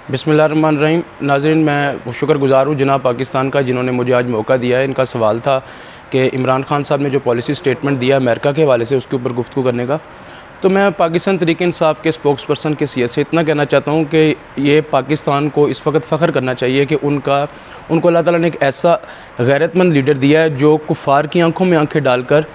बिस्मिल्लाहिर्रहमानिर्रहीम। नाज़रीन, मैं शुक्रगुज़ार हूँ जनाब पाकिस्तान का, जिन्होंने मुझे आज मौका दिया है। इनका सवाल था कि इमरान खान साहब ने जो पॉलिसी स्टेटमेंट दिया अमेरिका के हवाले से, उसके ऊपर गुफ्तगू करने का। तो मैं पाकिस्तान तहरीक इंसाफ के स्पोक्स पर्सन की हैसियत से इतना कहना चाहता हूँ कि ये पाकिस्तान को इस वक्त फ़ख्र करना चाहिए कि उनको अल्लाह ताला ने एक ऐसा गैरतमंद लीडर दिया है जो कुफ़ार की आंखों में आंखें डालकर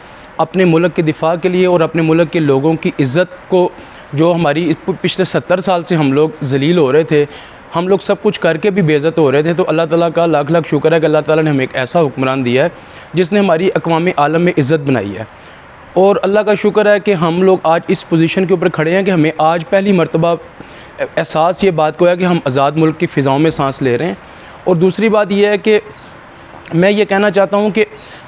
अपने मुल्क के दिफा के लिए और अपने मुल्क के लोगों की इज़्ज़त को, जो हमारी पिछले 70 साल से हम लोग ज़लील हो रहे थे, हम लोग सब कुछ करके भी बेइज्जत हो रहे थे, तो अल्लाह ताला का लाख लाख शुक्र है कि अल्लाह ताला ने हमें एक ऐसा हुक्मरान दिया है जिसने हमारी अक़वाम आलम में इज़्ज़त बनाई है। और अल्लाह का शुक्र है कि हम लोग आज इस पोजीशन के ऊपर खड़े हैं कि हमें आज पहली मरतबा एहसास ये बात को है कि हम आज़ाद मुल्क की फ़िज़ाओं में सांस ले रहे हैं। और दूसरी बात यह है कि मैं ये कहना चाहता हूँ कि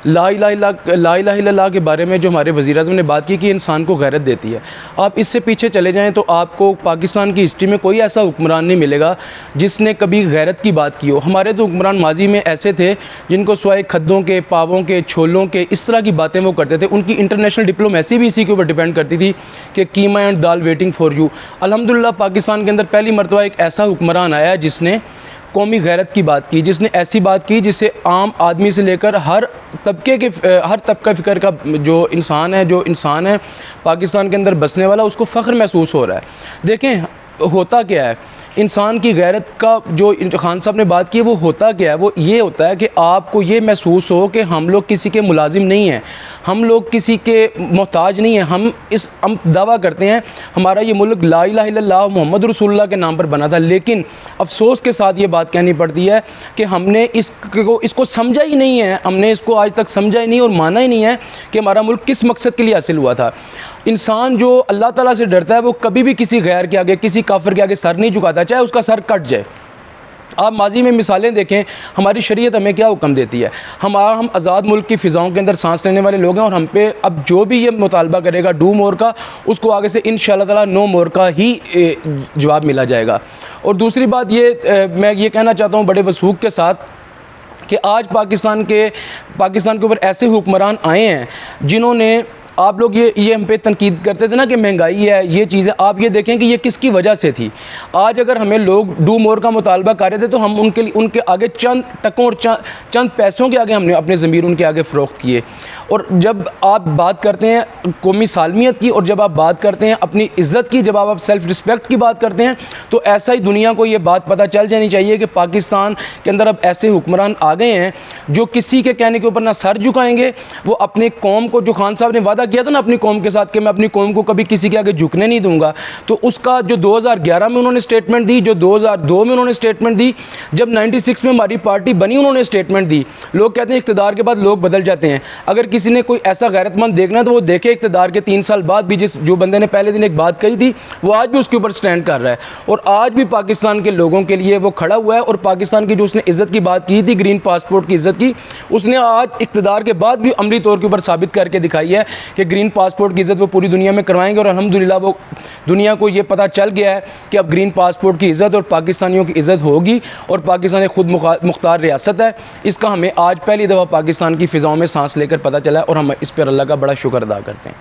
ला इलाहा इल्लल्लाह के बारे में जो हमारे वज़ीर-ए-आज़म ने बात की कि इंसान को गैरत देती है, आप इससे पीछे चले जाएं तो आपको पाकिस्तान की हिस्ट्री में कोई ऐसा हुक्मरान नहीं मिलेगा जिसने कभी गैरत की बात की हो। हमारे तो हुक्मरान माजी में ऐसे थे जिनको सिवाय खद्दों के, पावों के, छोलों के, इस तरह की बातें वो करते थे। उनकी इंटरनेशनल डिप्लोमेसी भी इसी के ऊपर डिपेंड करती थी कि keema and dal waiting for you. अल्हम्दुलिल्लाह पाकिस्तान के अंदर पहली मरतबा एक ऐसा हुक्मरान आया जिसने कौमी गैरत की बात की, जिसने ऐसी बात की जिससे आम आदमी से लेकर हर तबका फ़िक्र का जो इंसान है पाकिस्तान के अंदर बसने वाला, उसको फ़ख्र महसूस हो रहा है। देखें होता क्या है, इंसान की गैरत का जो खान साहब ने बात की है वो होता क्या है, वो ये होता है कि आपको ये महसूस हो कि हम लोग किसी के मुलाजिम नहीं हैं, हम लोग किसी के मोहताज नहीं हैं। हम दावा करते हैं हमारा ये मुल्क ला इलाहा इल्लल्लाह मोहम्मद रसूलुल्लाह के नाम पर बना था, लेकिन अफसोस के साथ ये बात कहनी पड़ती है कि हमने इसको समझा ही नहीं है, हमने इसको आज तक समझा ही नहीं और माना ही नहीं है कि हमारा मुल्क किस मकसद के लिए हासिल हुआ था। इंसान जो अल्लाह ताला से डरता है वो कभी भी किसी गैर के आगे, किसी काफिर के आगे सर नहीं झुकाता, चाहे उसका सर कट जाए। आप माजी में मिसालें देखें, हमारी शरीयत हमें क्या हुक्म देती है। हम आज़ाद मुल्क की फ़िज़ाओं के अंदर सांस लेने वाले लोग हैं और हम पे अब जो भी ये मुतालबा करेगा डू मोर का, उसको आगे से इंशाअल्लाह ताला नो मोर का ही जवाब मिला जाएगा। और दूसरी बात मैं ये कहना चाहता हूँ बड़े वसूख के साथ कि आज पाकिस्तान के ऊपर ऐसे हुक्मरान आए हैं जिन्होंने, आप लोग ये हम पे तनकीद करते थे ना कि महंगाई है, ये चीज़ें, आप ये देखें कि ये किसकी वजह से थी। आज अगर हमें लोग डू मोर का मुतालबा कर रहे थे तो हम उनके आगे चंद टकों और चंद पैसों के आगे हमने अपने ज़मीर उनके आगे फ़रोख्त किए। और जब आप बात करते हैं कौमी सालमियत की, और जब आप बात करते हैं अपनी इज़्ज़त की, जब आप सेल्फ़ रिस्पेक्ट की बात करते हैं, तो ऐसा ही दुनिया को ये बात पता चल जानी चाहिए कि पाकिस्तान के अंदर अब ऐसे हुक्मरान आ गए हैं जो किसी के कहने के ऊपर ना सर झुकाएंगे। वो अपने कौम को, जो खान साहब ने वादा किया था ना अपनी कौम के साथ कि मैं अपनी कौम को कभी किसी के आगे झुकने नहीं दूंगा, तो उसका जो 2011 में उन्होंने स्टेटमेंट दी, जो 2002 में उन्होंने स्टेटमेंट दी, जब 96 में हमारी पार्टी बनी उन्होंने स्टेटमेंट दी। लोग कहते हैं इक़्तिदार के बाद लोग बदल जाते हैं। अगर किसी ने कोई ऐसा गैरतमंद देखना है तो वो देखे इक़्तिदार के 3 साल बाद भी जो बंदे ने पहले दिन एक बात कही थी वो आज भी उसके ऊपर स्टैंड कर रहा है और आज भी पाकिस्तान के लोगों के लिए वो खड़ा हुआ है। और पाकिस्तान की जो उसने इज़्ज़त की बात की थी, ग्रीन पासपोर्ट की इज़्ज़त की, उसने आज इक़्तिदार के बाद भी अमली तौर के ऊपर साबित करके दिखाई है कि ग्रीन पासपोर्ट की इज़्ज़त वो पूरी दुनिया में करवाएंगे। और अल्हम्दुलिल्लाह वो दुनिया को ये पता चल गया है कि अब ग्रीन पासपोर्ट की इज़्ज़त और पाकिस्तानियों की इज़्ज़त होगी और पाकिस्तान एक खुद मुख्तार रियासत है। इसका हमें आज पहली दफ़ा पाकिस्तान की फ़िज़ाओं में सांस लेकर पता चला है और हम इस पर अल्लाह का बड़ा शुक्र अदा करते हैं।